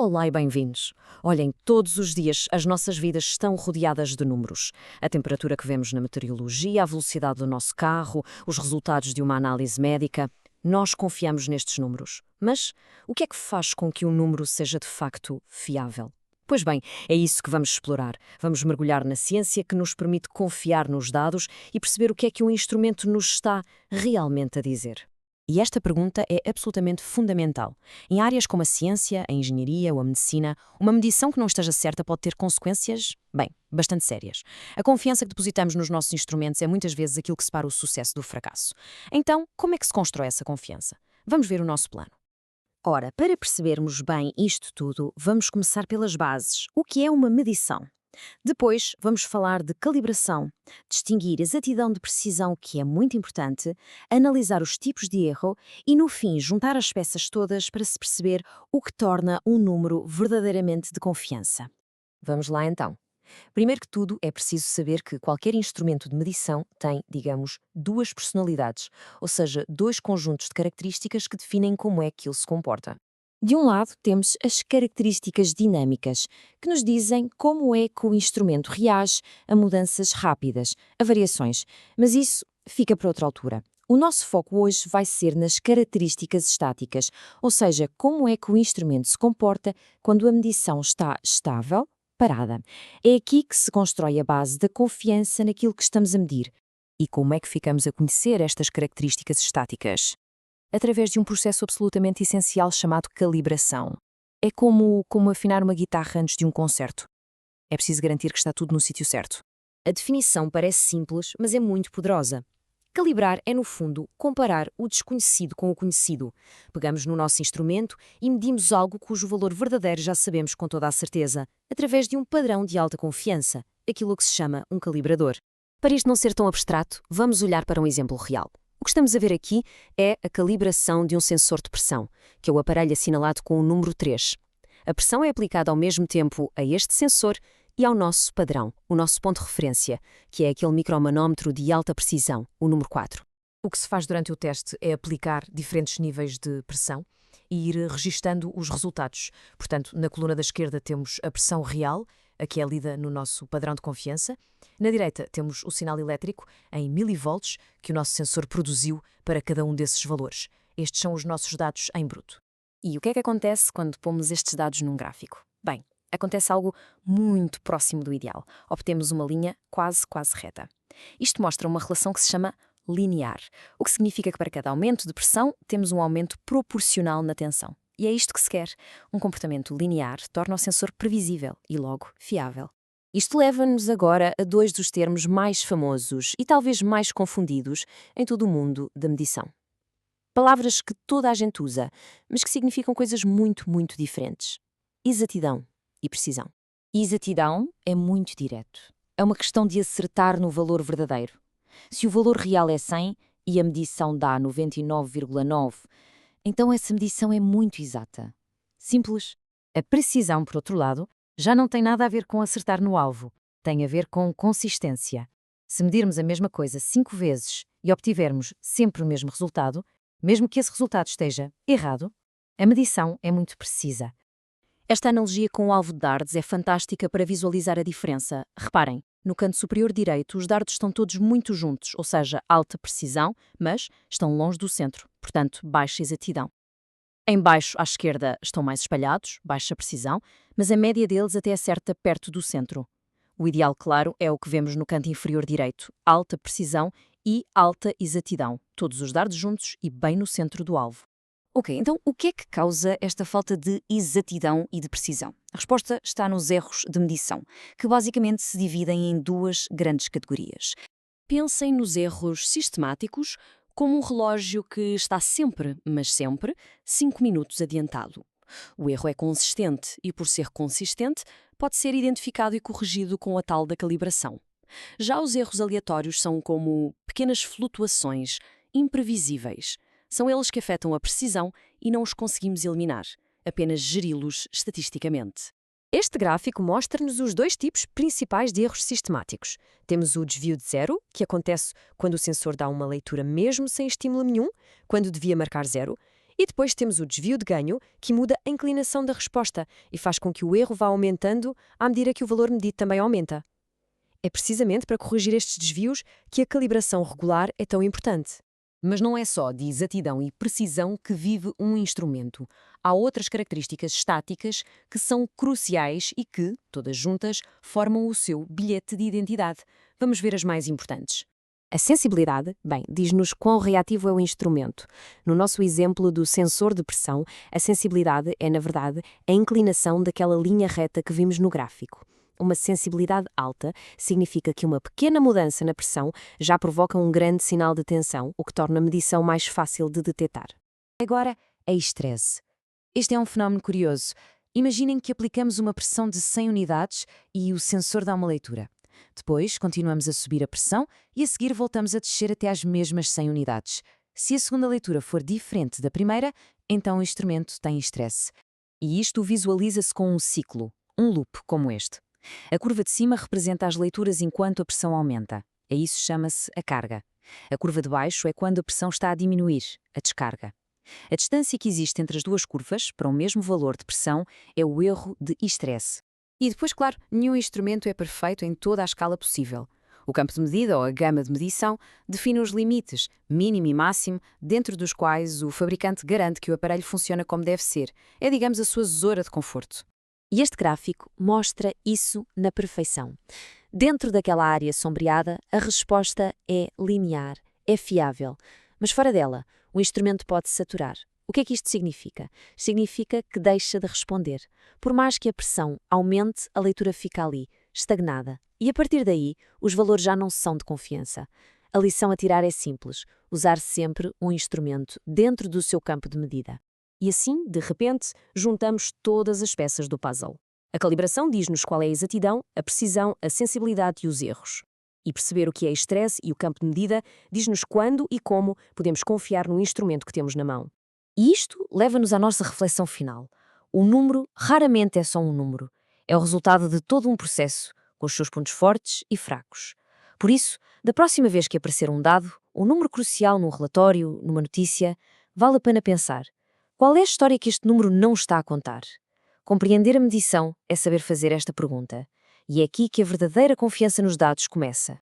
Olá e bem-vindos. Olhem, todos os dias as nossas vidas estão rodeadas de números. A temperatura que vemos na meteorologia, a velocidade do nosso carro, os resultados de uma análise médica. Nós confiamos nestes números. Mas o que é que faz com que um número seja de facto fiável? Pois bem, é isso que vamos explorar. Vamos mergulhar na ciência que nos permite confiar nos dados e perceber o que é que um instrumento nos está realmente a dizer. E esta pergunta é absolutamente fundamental. Em áreas como a ciência, a engenharia ou a medicina, uma medição que não esteja certa pode ter consequências, bem, bastante sérias. A confiança que depositamos nos nossos instrumentos é muitas vezes aquilo que separa o sucesso do fracasso. Então, como é que se constrói essa confiança? Vamos ver o nosso plano. Ora, para percebermos bem isto tudo, vamos começar pelas bases. O que é uma medição? Depois, vamos falar de calibração, distinguir exatidão de precisão, que é muito importante, analisar os tipos de erro e, no fim, juntar as peças todas para se perceber o que torna um número verdadeiramente de confiança. Vamos lá então. Primeiro que tudo, é preciso saber que qualquer instrumento de medição tem, digamos, duas personalidades, ou seja, dois conjuntos de características que definem como é que ele se comporta. De um lado, temos as características dinâmicas, que nos dizem como é que o instrumento reage a mudanças rápidas, a variações, mas isso fica para outra altura. O nosso foco hoje vai ser nas características estáticas, ou seja, como é que o instrumento se comporta quando a medição está estável, parada. É aqui que se constrói a base da confiança naquilo que estamos a medir. E como é que ficamos a conhecer estas características estáticas? Através de um processo absolutamente essencial chamado calibração. É como afinar uma guitarra antes de um concerto. É preciso garantir que está tudo no sítio certo. A definição parece simples, mas é muito poderosa. Calibrar é, no fundo, comparar o desconhecido com o conhecido. Pegamos no nosso instrumento e medimos algo cujo valor verdadeiro já sabemos com toda a certeza, através de um padrão de alta confiança, aquilo que se chama um calibrador. Para isto não ser tão abstrato, vamos olhar para um exemplo real. O que estamos a ver aqui é a calibração de um sensor de pressão, que é o aparelho assinalado com o número 3. A pressão é aplicada ao mesmo tempo a este sensor e ao nosso padrão, o nosso ponto de referência, que é aquele micromanómetro de alta precisão, o número 4. O que se faz durante o teste é aplicar diferentes níveis de pressão e ir registando os resultados. Portanto, na coluna da esquerda temos a pressão real, a que é lida no nosso padrão de confiança. Na direita temos o sinal elétrico em milivolts que o nosso sensor produziu para cada um desses valores. Estes são os nossos dados em bruto. E o que é que acontece quando pomos estes dados num gráfico? Bem, acontece algo muito próximo do ideal. Obtemos uma linha quase reta. Isto mostra uma relação que se chama linear, o que significa que para cada aumento de pressão temos um aumento proporcional na tensão. E é isto que se quer. Um comportamento linear torna o sensor previsível e, logo, fiável. Isto leva-nos agora a dois dos termos mais famosos e talvez mais confundidos em todo o mundo da medição. Palavras que toda a gente usa, mas que significam coisas muito diferentes. Exatidão e precisão. Exatidão é muito direto. É uma questão de acertar no valor verdadeiro. Se o valor real é 100 e a medição dá 99,9, então essa medição é muito exata. Simples. A precisão, por outro lado, já não tem nada a ver com acertar no alvo. Tem a ver com consistência. Se medirmos a mesma coisa 5 vezes e obtivermos sempre o mesmo resultado, mesmo que esse resultado esteja errado, a medição é muito precisa. Esta analogia com o alvo de dardos é fantástica para visualizar a diferença. Reparem, no canto superior direito os dardos estão todos muito juntos, ou seja, alta precisão, mas estão longe do centro, portanto, baixa exatidão. Em baixo, à esquerda, estão mais espalhados, baixa precisão, mas a média deles até acerta perto do centro. O ideal, claro, é o que vemos no canto inferior direito, alta precisão e alta exatidão, todos os dardos juntos e bem no centro do alvo. Ok, então o que é que causa esta falta de exatidão e de precisão? A resposta está nos erros de medição, que basicamente se dividem em duas grandes categorias. Pensem nos erros sistemáticos, como um relógio que está sempre, mas sempre, 5 minutos adiantado. O erro é consistente e, por ser consistente, pode ser identificado e corrigido com a tal da calibração. Já os erros aleatórios são como pequenas flutuações, imprevisíveis. São eles que afetam a precisão e não os conseguimos eliminar, apenas geri-los estatisticamente. Este gráfico mostra-nos os dois tipos principais de erros sistemáticos. Temos o desvio de zero, que acontece quando o sensor dá uma leitura mesmo sem estímulo nenhum, quando devia marcar zero, E depois temos o desvio de ganho, que muda a inclinação da resposta e faz com que o erro vá aumentando à medida que o valor medido também aumenta. É precisamente para corrigir estes desvios que a calibração regular é tão importante. Mas não é só de exatidão e precisão que vive um instrumento. Há outras características estáticas que são cruciais e que, todas juntas, formam o seu bilhete de identidade. Vamos ver as mais importantes. A sensibilidade, bem, diz-nos quão reativo é o instrumento. No nosso exemplo do sensor de pressão, a sensibilidade é, na verdade, a inclinação daquela linha reta que vimos no gráfico. Uma sensibilidade alta significa que uma pequena mudança na pressão já provoca um grande sinal de tensão, o que torna a medição mais fácil de detectar. Agora, é estresse. Este é um fenómeno curioso. Imaginem que aplicamos uma pressão de 100 unidades e o sensor dá uma leitura. Depois, continuamos a subir a pressão e a seguir voltamos a descer até às mesmas 100 unidades. Se a segunda leitura for diferente da primeira, então o instrumento tem estresse. E isto visualiza-se com um ciclo, um loop como este. A curva de cima representa as leituras enquanto a pressão aumenta. A isso chama-se a carga. A curva de baixo é quando a pressão está a diminuir, a descarga. A distância que existe entre as duas curvas, para o mesmo valor de pressão, é o erro de estresse. E depois, claro, nenhum instrumento é perfeito em toda a escala possível. O campo de medida, ou a gama de medição, define os limites, mínimo e máximo, dentro dos quais o fabricante garante que o aparelho funciona como deve ser. É, digamos, a sua zona de conforto. E este gráfico mostra isso na perfeição. Dentro daquela área sombreada, a resposta é linear, é fiável. Mas fora dela, o instrumento pode saturar. O que é que isto significa? Significa que deixa de responder. Por mais que a pressão aumente, a leitura fica ali, estagnada. E a partir daí, os valores já não são de confiança. A lição a tirar é simples: usar sempre um instrumento dentro do seu campo de medida. E assim, de repente, juntamos todas as peças do puzzle. A calibração diz-nos qual é a exatidão, a precisão, a sensibilidade e os erros. E perceber o que é estresse e o campo de medida diz-nos quando e como podemos confiar no instrumento que temos na mão. E isto leva-nos à nossa reflexão final. O número raramente é só um número. É o resultado de todo um processo, com os seus pontos fortes e fracos. Por isso, da próxima vez que aparecer um dado, um número crucial num relatório, numa notícia, vale a pena pensar: qual é a história que este número não está a contar? Compreender a medição é saber fazer esta pergunta. E é aqui que a verdadeira confiança nos dados começa.